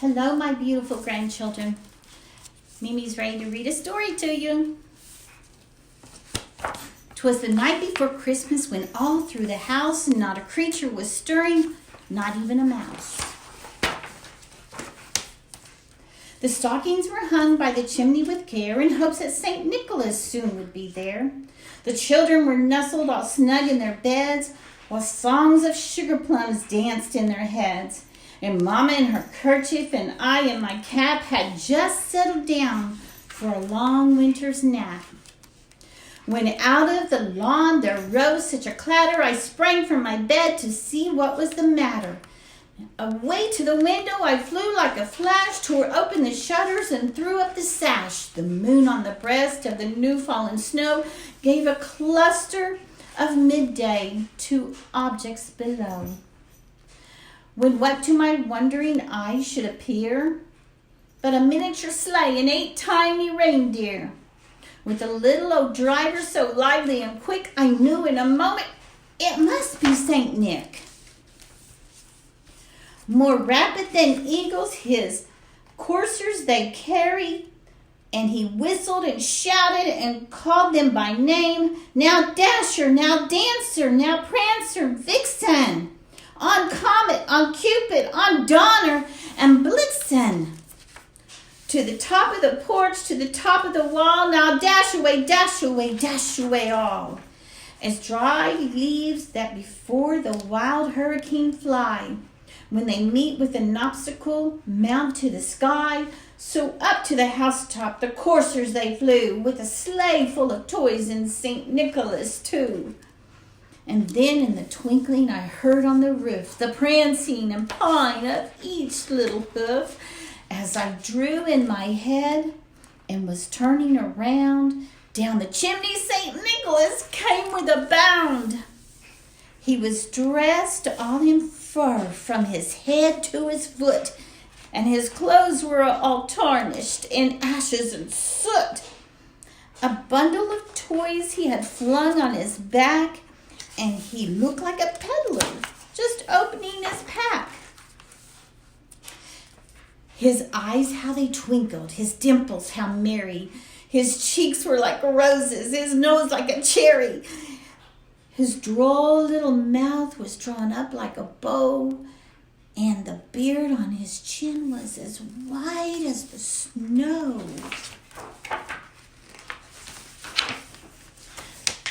Hello, my beautiful grandchildren. Mimi's ready to read a story to you. 'Twas the night before Christmas when all through the house not a creature was stirring, not even a mouse. The stockings were hung by the chimney with care in hopes that St. Nicholas soon would be there. The children were nestled all snug in their beds while songs of sugar plums danced in their heads. And Mama in her kerchief and I in my cap had just settled down for a long winter's nap. When out of the lawn there rose such a clatter, I sprang from my bed to see what was the matter. Away to the window I flew like a flash, tore open the shutters and threw up the sash. The moon on the breast of the new fallen snow gave a cluster of midday to objects below. When what to my wondering eyes should appear but a miniature sleigh and 8 tiny reindeer. With a little old driver so lively and quick, I knew in a moment it must be St. Nick. More rapid than eagles his coursers they carry, and he whistled and shouted and called them by name. Now Dasher, now Dancer, now Prancer, Vixen, on Comet, on Cupid, on Donner, and Blitzen. To the top of the porch, to the top of the wall, now dash away all. As dry leaves that before the wild hurricane fly, when they meet with an obstacle, mount to the sky, so up to the housetop the coursers they flew, with a sleigh full of toys and St. Nicholas too. And then in the twinkling I heard on the roof the prancing and pawing of each little hoof. As I drew in my head and was turning around, down the chimney St. Nicholas came with a bound. He was dressed all in fur from his head to his foot, and his clothes were all tarnished in ashes and soot. A bundle of toys he had flung on his back, and he looked like a peddler just opening his pack. His eyes, how they twinkled, his dimples, how merry. His cheeks were like roses, his nose like a cherry. His droll little mouth was drawn up like a bow, and the beard on his chin was as white as the snow.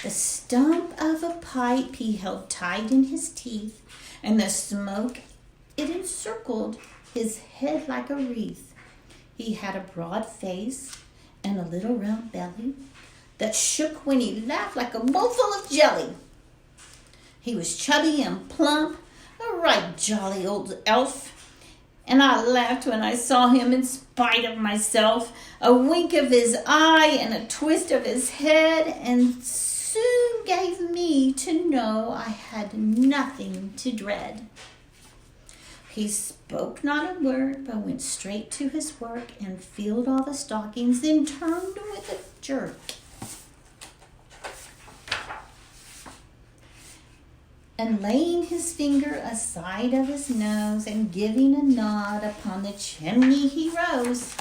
The stump of a pipe he held tight in his teeth, and the smoke, it encircled his head like a wreath. He had a broad face and a little round belly that shook when he laughed like a bowlful of jelly. He was chubby and plump, a right jolly old elf, and I laughed when I saw him in spite of myself. A wink of his eye and a twist of his head, and soon gave me to know I had nothing to dread. He spoke not a word, but went straight to his work and filled all the stockings, then turned with a jerk. And laying his finger aside of his nose and giving a nod upon the chimney he rose.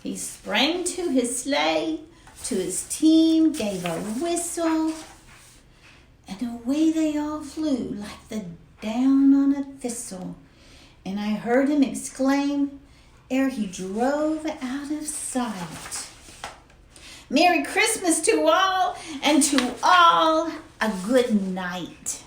He sprang to his sleigh, to his team, gave a whistle, and away they all flew like the down on a thistle. And I heard him exclaim, ere he drove out of sight, Merry Christmas to all, and to all a good night.